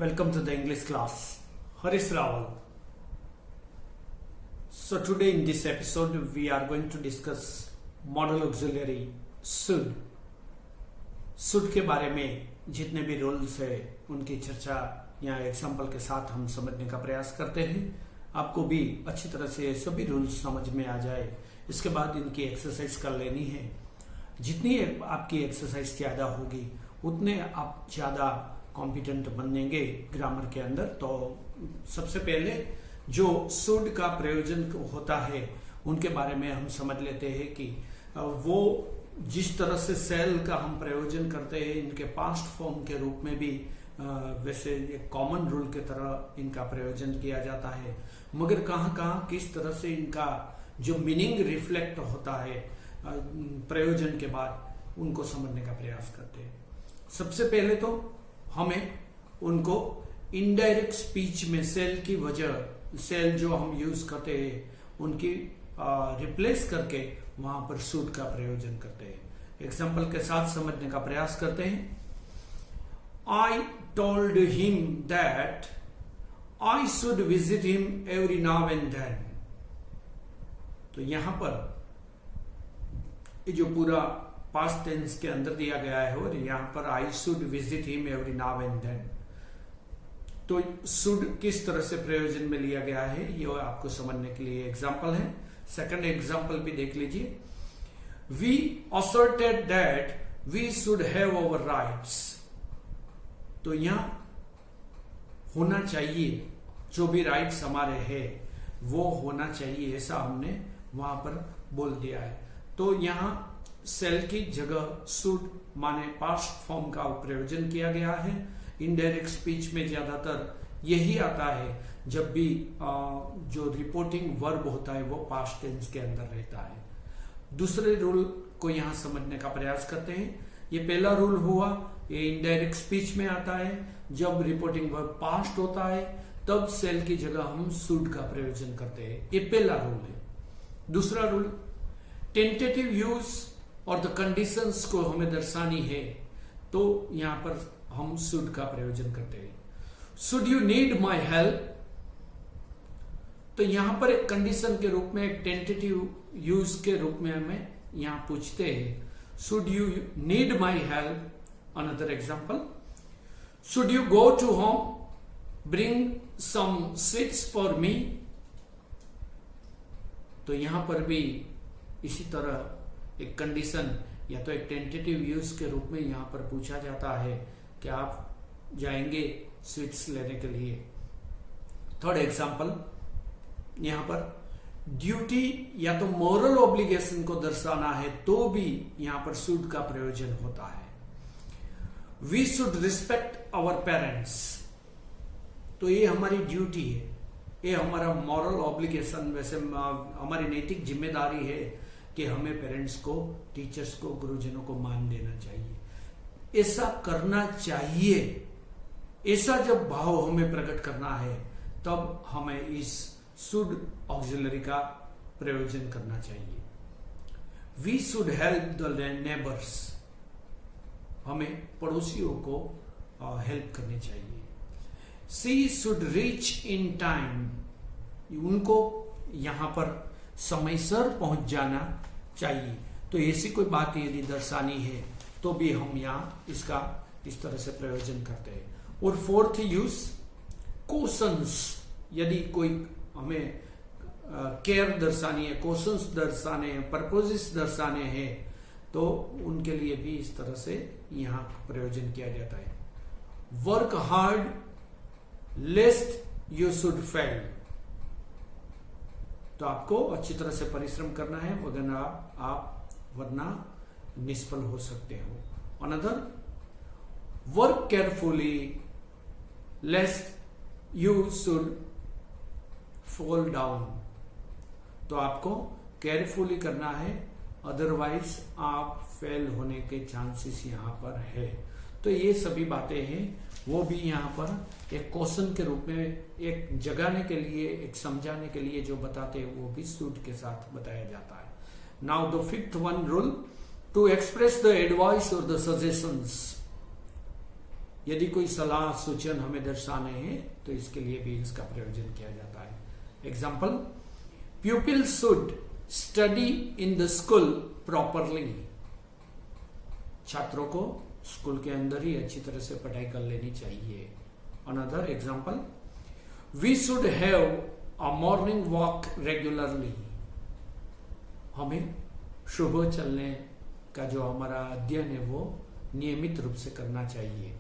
Welcome to the English class. Harish Rawal. So today in this episode we are going to discuss modal auxiliary should. Should के बारे में जितने भी rules है उनकी चर्चा या एग्जाम्पल के साथ हम समझने का प्रयास करते हैं। आपको भी अच्छी तरह से सभी रूल्स समझ में आ जाए, इसके बाद इनकी एक्सरसाइज कर लेनी है। जितनी आपकी एक्सरसाइज ज्यादा होगी उतने आप ज्यादा कॉम्पिटेंट बनेंगे ग्रामर के अंदर। तो सबसे पहले जो शुड का प्रयोजन होता है उनके बारे में हम समझ लेते हैं कि वो जिस तरह से सेल का हम प्रयोजन करते हैं इनके पास्ट फॉर्म के रूप में भी वैसे एक कॉमन रूल के तरह इनका प्रयोजन किया जाता है, मगर कहाँ कहाँ किस तरह से इनका जो मीनिंग रिफ्लेक्ट होता है प्रयोजन के बाद उनको समझने का प्रयास करते हैं। सबसे पहले तो हमें उनको इनडायरेक्ट स्पीच में सेल की वजह सेल जो हम यूज करते हैं उनकी रिप्लेस करके वहां पर शुड का प्रयोजन करते हैं। एग्जाम्पल के साथ समझने का प्रयास करते हैं। I told him that I should visit him every now and then. तो यहां पर जो पूरा पास्ट टेंस के अंदर दिया गया है और यहां पर I should visit him every now and then, तो शुड किस तरह से प्रयोजन में लिया गया है ये आपको समझने के लिए एग्जाम्पल है। सेकंड एग्जाम्पल भी देख लीजिए। We asserted that we should have our rights. तो यहां होना चाहिए, जो भी राइट्स हमारे हैं वो होना चाहिए, ऐसा हमने वहां पर बोल दिया है। तो यहां सेल की जगह शुड माने पास्ट फॉर्म का प्रयोजन किया गया है। इनडायरेक्ट स्पीच में ज्यादातर यही आता है जब भी जो रिपोर्टिंग वर्ब होता है वो पास्ट टेंस के अंदर रहता है। दूसरे रूल को यहां समझने का प्रयास करते हैं। ये पहला रूल हुआ, ये इनडायरेक्ट स्पीच में आता है। जब रिपोर्टिंग वर्ब पास्ट होता है तब सेल की जगह हम शुड का प्रयोजन करते हैं, ये पहला रूल है। दूसरा रूल, टेंटेटिव यूज और द कंडीशंस को हमें दर्शानी है तो यहां पर हम शुड का प्रयोजन करते हैं। Should you need my help, तो यहां पर एक कंडीशन के रूप में, एक टेंटेटिव यूज के रूप में हमें यहां पूछते हैं should you need my help. Another example, should you go to home bring some sweets for me. तो यहां पर भी इसी तरह एक कंडीशन या तो एक टेंटेटिव यूज के रूप में यहां पर पूछा जाता है कि आप जाएंगे स्वीट्स लेने के लिए। थर्ड एग्जांपल, यहां पर ड्यूटी या तो मोरल ऑब्लिगेशन को दर्शाना है तो भी यहां पर शुड का प्रयोजन होता है। We should respect our parents, तो ये हमारी ड्यूटी है, ये हमारा मॉरल ऑब्लिगेशन, वैसे हमारी नैतिक जिम्मेदारी है कि हमें पेरेंट्स को, टीचर्स को, गुरुजनों को मान देना चाहिए, ऐसा करना चाहिए। ऐसा जब भाव हमें प्रकट करना है तब हमें इस शुड ऑक्सिलरी का प्रयोजन करना चाहिए। We should help the neighbours, हमें पड़ोसियों को हेल्प करनी चाहिए। She should reach in time, उनको यहां पर समयसर पहुंच जाना चाहिए। तो ऐसी कोई बात यदि दर्शानी है तो भी हम यहां इसका इस तरह से प्रयोजन करते हैं। और फोर्थ यूज, क्वेश्चंस, यदि कोई हमें केयर दर्शानी है, क्वेश्चंस दर्शाने हैं, परपोजिस दर्शाने हैं तो उनके लिए भी इस तरह से यहां प्रयोजन किया जाता है। Work hard लेस्ट you should fail, तो आपको अच्छी तरह से परिश्रम करना है वरना निष्फल हो सकते हो। Another, work carefully लेस्ट you should fall down, तो आपको केयरफुली करना है अदरवाइज आप फेल होने के चांसेस यहां पर है। तो ये सभी बातें हैं वो भी यहाँ पर एक क्वेश्चन के रूप में, एक जगाने के लिए, एक समझाने के लिए जो बताते हैं वो भी शुड के साथ बताया जाता है। Now the fifth one rule, to express the advice और द सजेशंस। यदि कोई सलाह सूचन हमें दर्शाने हैं तो इसके लिए भी इसका प्रयोजन किया जाता है। Example, प्यूपिल should study in the school properly. छात्रों को स्कूल के अंदर ही अच्छी तरह से पढ़ाई कर लेनी चाहिए। Another example, we should have a morning walk regularly. हमें सुबह चलने का जो हमारा अध्ययन है वो नियमित रूप से करना चाहिए।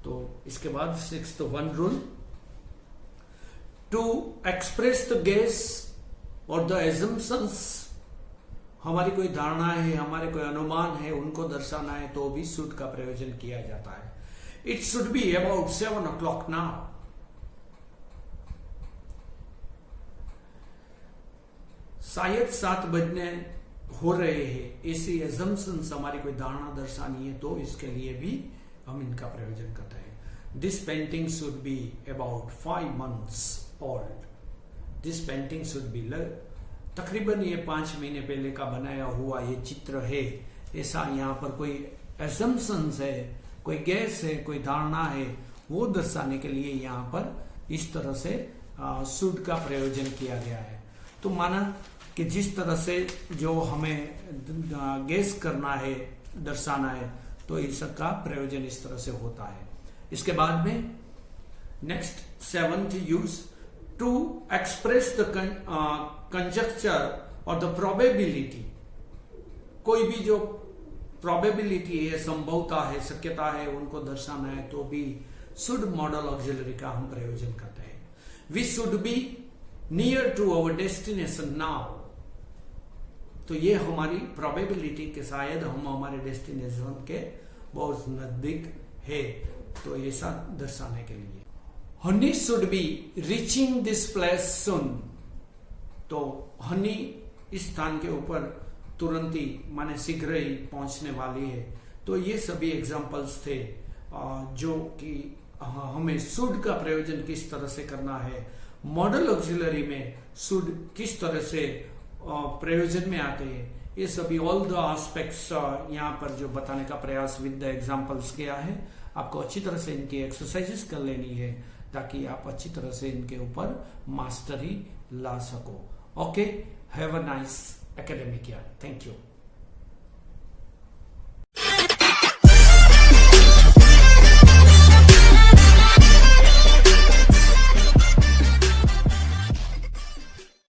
तो इसके बाद 6th one rule, to express the guess और द एजम्पशंस। हमारी कोई धारणा है, हमारे कोई अनुमान है, उनको दर्शाना है तो भी शुड का प्रयोजन किया जाता है। It should be about 7 o'clock now. शायद 7 बजने हो रहे हैं, ऐसी एजम्पशंस हमारी कोई धारणा दर्शानी है तो इसके लिए भी हम इनका प्रयोजन करते हैं। This painting should be about 5 months old. This painting should be, तकरीबन ये 5 महीने पहले का बनाया हुआ ये चित्र है, ऐसा यहाँ पर कोई एजम्पशंस है, कोई गैस है, कोई धारणा है, वो दर्शाने के लिए यहाँ पर इस तरह से शुड का प्रयोजन किया गया है। तो माना कि जिस तरह से जो हमें गेस करना है, दर्शाना है, तो इसका प्रयोजन इस तरह से होता है। इसके बाद में next 7th use, to express the conjecture और द प्रोबेबिलिटी। कोई भी जो प्रोबेबिलिटी है, संभवता है, शक्यता है, उनको दर्शाना है तो भी शुड मॉडल ऑक्सिलरी का हम प्रयोजन करते हैं। We should be near to our destination now. तो ये हमारी प्रोबेबिलिटी के शायद हम हमारे डेस्टिनेशन के बहुत नजदीक है, तो ऐसा दर्शाने के लिए। Honey should be reaching this place soon. तो हनी इस स्थान के ऊपर तुरंत ही माने शीघ्र ही पहुंचने वाली है। तो ये सभी एग्जाम्पल्स थे जो कि हमें शुड का प्रयोजन किस तरह से करना है, मॉडल ऑक्सिलरी में शुड किस तरह से प्रयोजन में आते हैं, ये सभी ऑल द एस्पेक्ट्स यहाँ पर जो बताने का प्रयास विद द एग्जाम्पल्स किया है। आपको अच्छी तरह से इनकी एक्सरसाइजेस कर लेनी है ताकि आप अच्छी तरह से इनके ऊपर मास्टरी ला सको। Okay, have a nice academic year. Thank you.